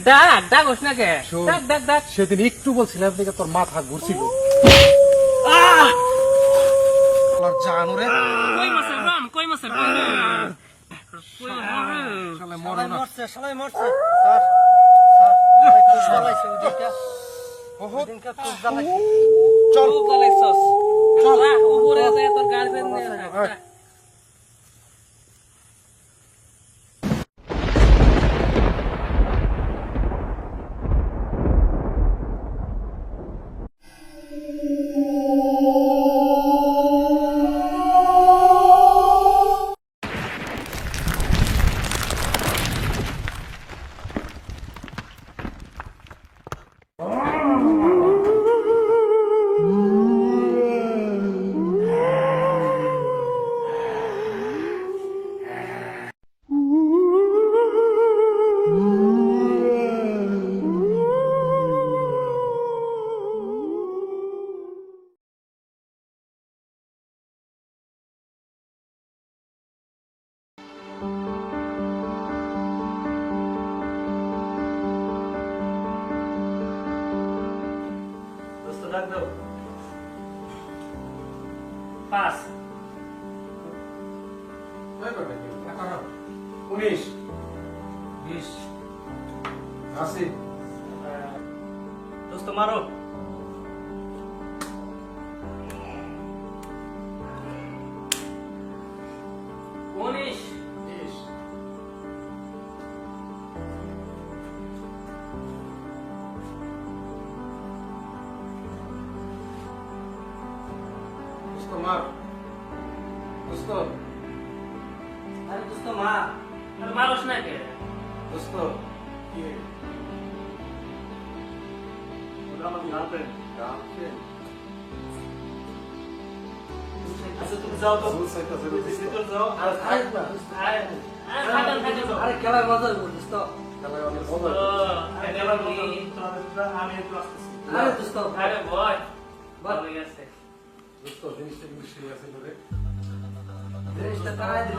ডাক ডাক ওস না কে? ডাক ডাক ডাক। সেদিন একটু বলছিলাম দেখে তোর মাথা ঘুরছিল। জানো রে কই মাছের রান, কই মাছের রান। শালা মরে না। মরছে সবাই মরছে স্যার স্যার একটু জ্বালাইছে ওদিকে ওদিনকে খুব জ্বালাইছে চল গলাইছস। চল উপরে যায় তোর গার্লফ্রেন্ড নিয়ে। ডাক দাও পাস 19 20 80 দোস্ত মারো উনিশ 20 দোস্ত মার দোস্ত আরে দোস্ত মা আর মারস না কে? দোস্ত কি ওটা আমার গার্লফ্রেন্ড গার্লফ্রেন্ড আচ্ছা তুমি যাও তো ভুল সাইড আছে ভিতর যাও আর আরে থাকেন থাকেন। আরে খেলার মজা দোস্ত খেলায় অনেক মজা আরে খেলার মজা আমি একটু আসতেছি আরে দোস্ত আরে বয় ভালো গেছে। দোস্ত জিনিসটা কিন্তু সিরিয়াস করে জিনিসটা তারাই দিল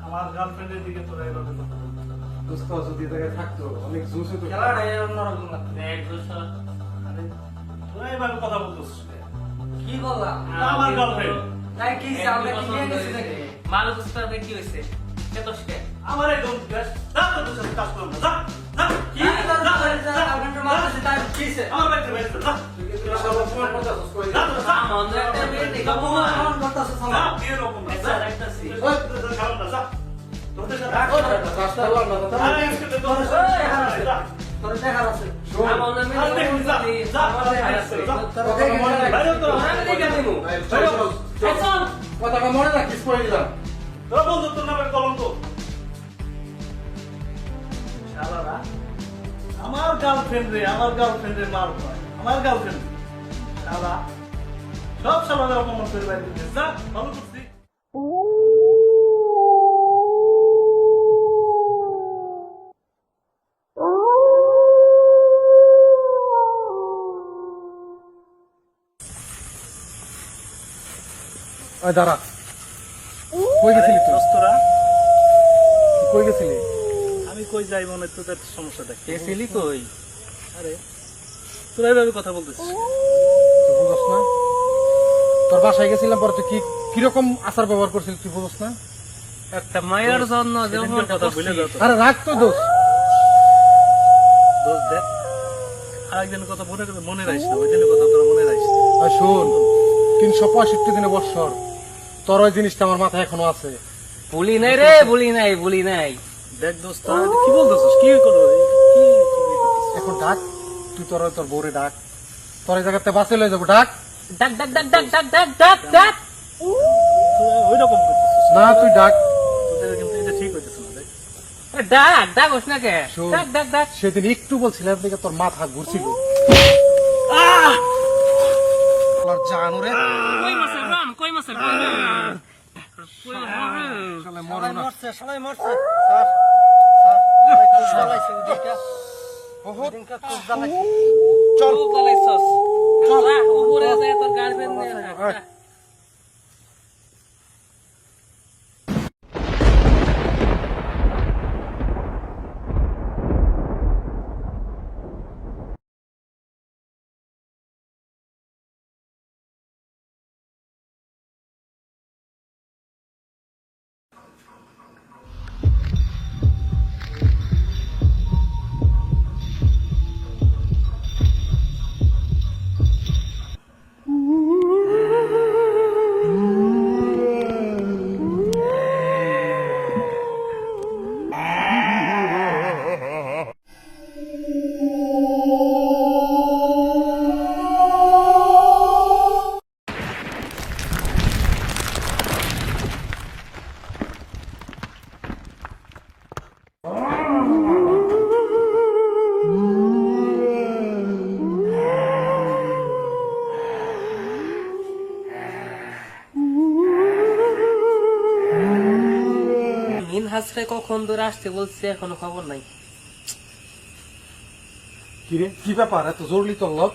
আমার গার্লফ্রেন্ডের দিকে তোরা এভাবে কথা বলছিস দোস্ত যদি এই জায়গায় থাকতো অনেক জোশ হতো খেলাটা অন্যরকম লাগতো দেখ দোস্ত আরে তোরা এভাবে কথা বলছিস কি বললাম আমার গার্লফ্রেন্ড তাই কি আমরা কি নিয়ে গেছি নাকি মারো দোস্ত কি হইছে? কেতসকে আমার একদম বেস্ট যা তো তোর সাথে কাজ করব না যা যা কি আপনার মারতেছে তাই কিছে আমার বাড়িতে বেস্ট যা তুই সবার সময় কথা শেষ করে যা তো যা অন্য একটা মেয়ে দেখো কেমন করতেছে যা সালা বিয়ে রকম না আচ্ছা যা রাখতাছি। খাও না যা তোদের সাথে রাস্তা বল না দাদা আরে আজকে তো তোর সাথে যা তোর দেখার আছে শোন অন্য মেয়ে আরে দেখো যা যা তোর দেখে বাইরে তো আমি দেখে দেবো। চল কথাটা মনে রাখ কিস করে দিলাম তোর বন্ধু তোর নামে কলঙ্ক শালারা আমার গার্লফ্রেন্ডে মার পায় আমার গার্লফ্রেন্ড শালা সব শালারা অপমান করে বাইরে দিতে যা ভালো করছি ওই দাঁড়া কই গেছিলি তুই দোস্তরা কই গেছিলি আমি কই যাই মনে তোদের সমস্যা দেখ গেছিলি কই? আরে তোরা এইভাবে কথা বলতেছিস তুই বুঝছ না তোর বাসায় গেছিলাম পরে তুই কি কিরকম আচার ব্যবহার করছিলি তুই বুঝছ না একটা মায়ের জন্য সেদিনকার কথা ভুলে যাও তো। আরে রাখ তো দোষ দোষ দেখ আরেকদিনের কথা মনে রাখিস না ওই দিনের কথা তোরা মনে রাখিস না। আর শোন 365 দিনে বৎসর তোর ওই জিনিসটা আমার মাথায় এখনো আছে বলি নাই রে, বলি নাই, বলি নাই। দেখ দোস্ত কি বলতেছিস কি করো কি এখন ডাক তুই তোর বউরে ডাক তোর এই জায়গাতে বাসে লয়ে যাবো ডাক ডাক ডাক ডাক ডাক ডাক ডাক ডাক ডাক। ওই রকম করতেছিস না তুই ডাক তোদের কিন্তু এটা ঠিক হইতেছে না দেখ ডাক ডাক ওস না কে? শোন। ডাক ডাক ডাক। সেদিন একটু বলছিলাম দেখে তোর মাথা ঘুরছিল জানো রে কই মাছের রান, কই মাছের রান। শালা মরে না। সবাই মরছে স্যার স্যার একটু জ্বালাইছে ওদিকে ওদিনকে খুব জ্বালাইছে চল গলাইছস। উপরে যায় তোর গার্লফ্রেন্ড নিয়ে। সে কখন ধরে আসছে বলছে এখনো খবর নাই। কি রে কি ব্যাপার এত জরুরি তোর লোক?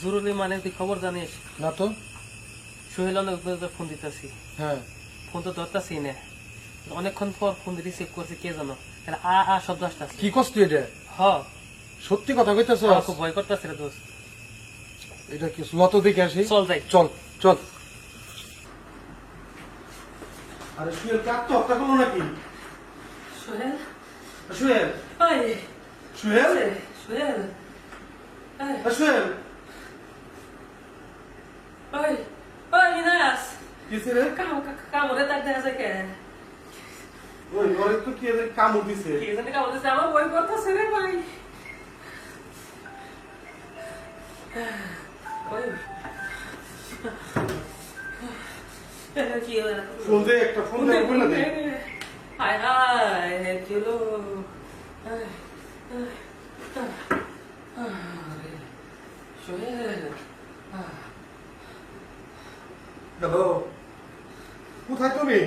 জরুরি মানে তুই খবর জানিস? না তো। সোহেল অনেক ফোন দিতেছি, হ্যাঁ ফোন তো ধরতেছি না। অনেকক্ষণ পর ফোন রিসিভ করছে কে জানো, শব্দ আসতেছে। কি কষ্ট এটা? হ সত্যি কথা কইতেছ? আমার খুব ভয় করতেছে রে দোস্ত। এটা কি লত দেখে আসি? চল যাই। চল চল। আরে সুয়েল কি আত্মহত্যা করলো নাকি? সোহেল, সুয়েল ওই সুয়েল সোহেল, সুয়েল ওই ওই ইনাস, কিসে রে? কামড়ে তাক দেখা যায় কে? ওই ওরে তো কি এদের কামড় দিছে? কে জানি কামড়ে দিছে, আমার ভয় করতেছে রে ভাই। ওই কি হলো? ফোন দে একটা, ফোন দে বলে দে। হায় হায় কি হলো? সোহেল, হ্যালো, কোথায় তুমি?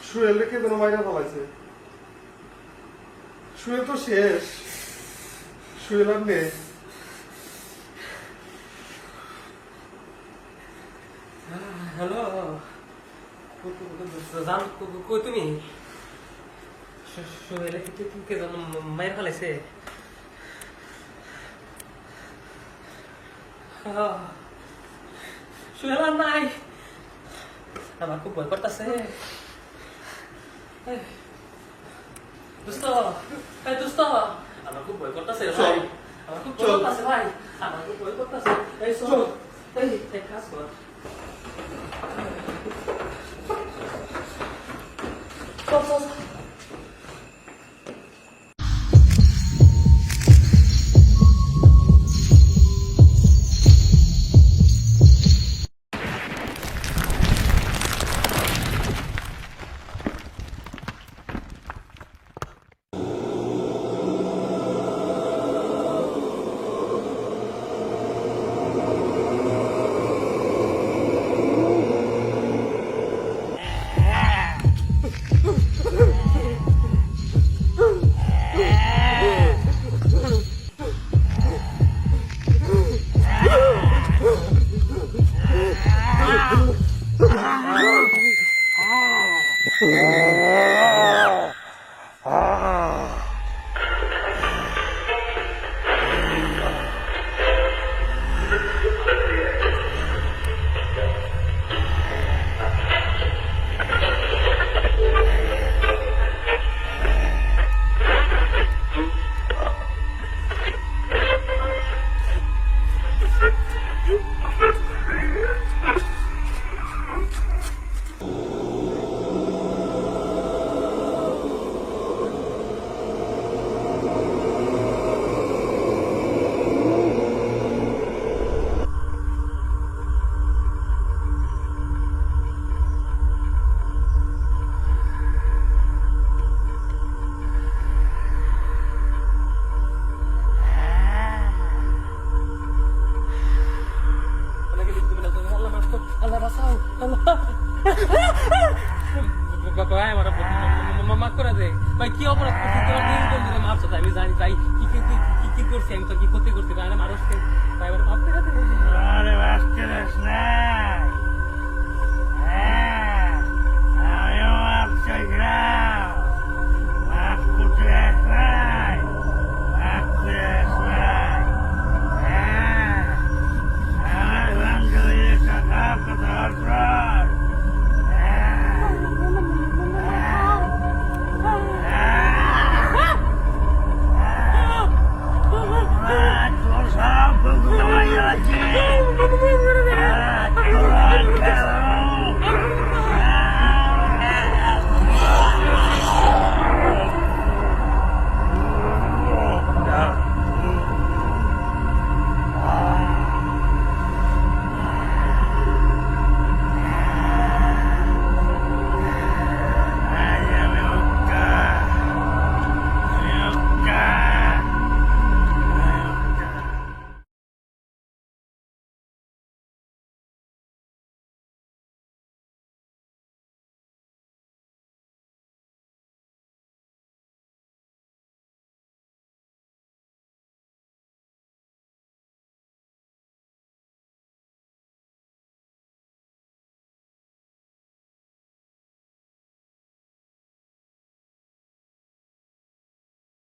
সুয়েল কে যেন মাইরা ফেলাইছে। সুয়েল তো শেষ, সুয়েল আর নেই। হ্যালো, জান কই তুমি? সোহেল কে যেন মায়ের ফেলাইছে। সোহেল আর নাই, আমার খুব ভয় করতেছে। দোস্ত, এই দোস্ত, আমার খুব ভয় করতেছে ভাই, আমার খুব ভয় করতেছে ভাই, আমার খুব ভয় করতেছে। এই চল, এই এক কাজ কর, চল চল। মাফ করে দে ভাই, কি অপরাধ করছি তোমার নির্দম দিলে মাফ চাই, আমি জানি ভাই কি কি কি কি করছি, আমি তো কি ক্ষতি করছি ভাই, মানুষকে ভাই আমার মাফ করে দে। আরে বাস করিস না।